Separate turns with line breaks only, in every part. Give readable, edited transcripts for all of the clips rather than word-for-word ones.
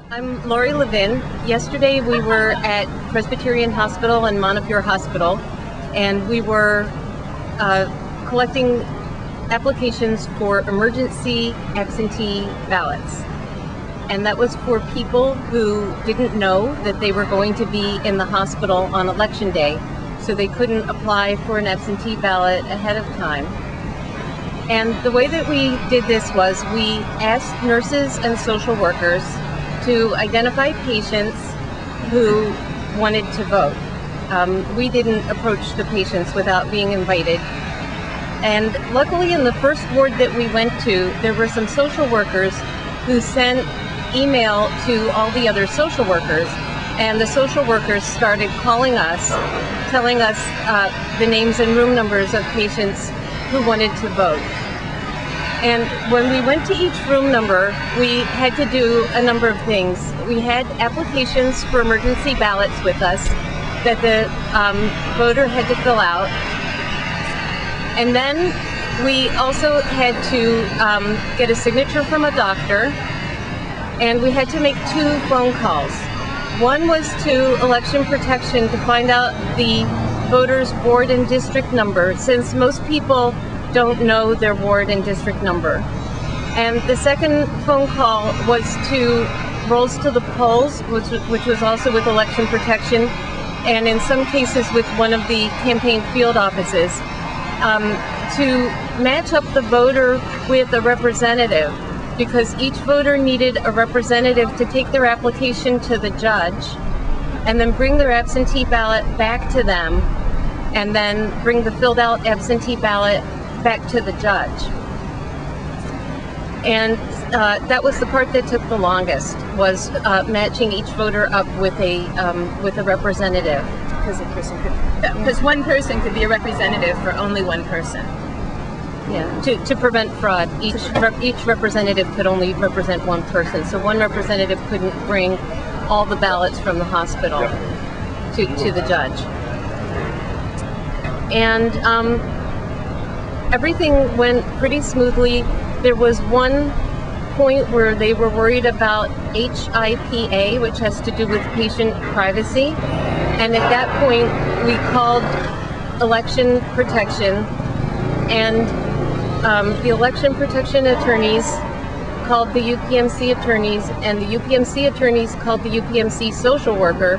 I'm Lori Levin. Yesterday we were at Presbyterian Hospital and Montefiore Hospital, and we were collecting applications for emergency absentee ballots. And that was for people who didn't know that they were going to be in the hospital on election day, so they couldn't apply for an absentee ballot ahead of time. And the way that we did this was we asked nurses and social workers to identify patients who wanted to vote. We didn't approach the patients without being invited. And luckily in the first ward that we went to, there were some social workers who sent email to all the other social workers, and the social workers started calling us, telling us the names and room numbers of patients who wanted to vote. And when we went to each room number, we had to do a number of things. We had applications for emergency ballots with us that the voter had to fill out. And then we also had to get a signature from a doctor, and we had to make 2 phone calls. One was to election protection to find out the voter's ward and district number, since most people don't know their ward and district number. And the second phone call was to Rolls to the Polls, which was also with election protection, and in some cases with one of the campaign field offices, to match up the voter with a representative, because each voter needed a representative to take their application to the judge and then bring their absentee ballot back to them, and then bring the filled out absentee ballot back to the judge. And that was the part that took the longest, was matching each voter up with a representative.
Because one person could be a representative for only one person.
Yeah, to prevent fraud, each representative could only represent one person, so one representative couldn't bring all the ballots from the hospital to the judge. And everything went pretty smoothly. There was one point where they were worried about HIPA, which has to do with patient privacy, and at that point we called election protection, and the election protection attorneys called the UPMC attorneys, and the UPMC attorneys called the UPMC social worker,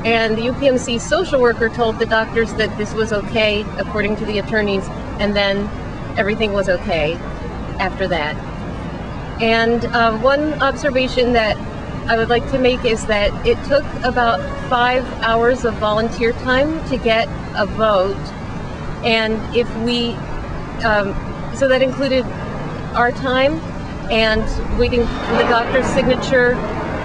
and the UPMC social worker told the doctors that this was okay according to the attorneys, and then everything was okay after that. And one observation that I would like to make is that it took about 5 hours of volunteer time to get a vote, and if we so that included our time and waiting for the doctor's signature,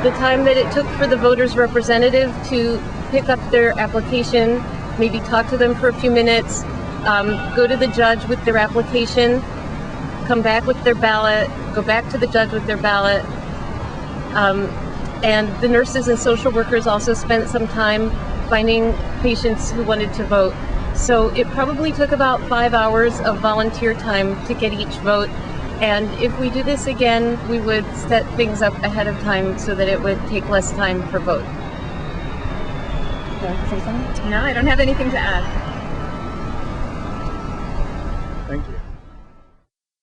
the time that it took for the voter's representative to pick up their application, maybe talk to them for a few minutes, go to the judge with their application, come back with their ballot, go back to the judge with their ballot. And the nurses and social workers also spent some time finding patients who wanted to vote. So it probably took about 5 hours of volunteer time to get each vote. And if we do this again, we would set things up ahead of time so that it would take less time per vote.
No, I don't have anything to add.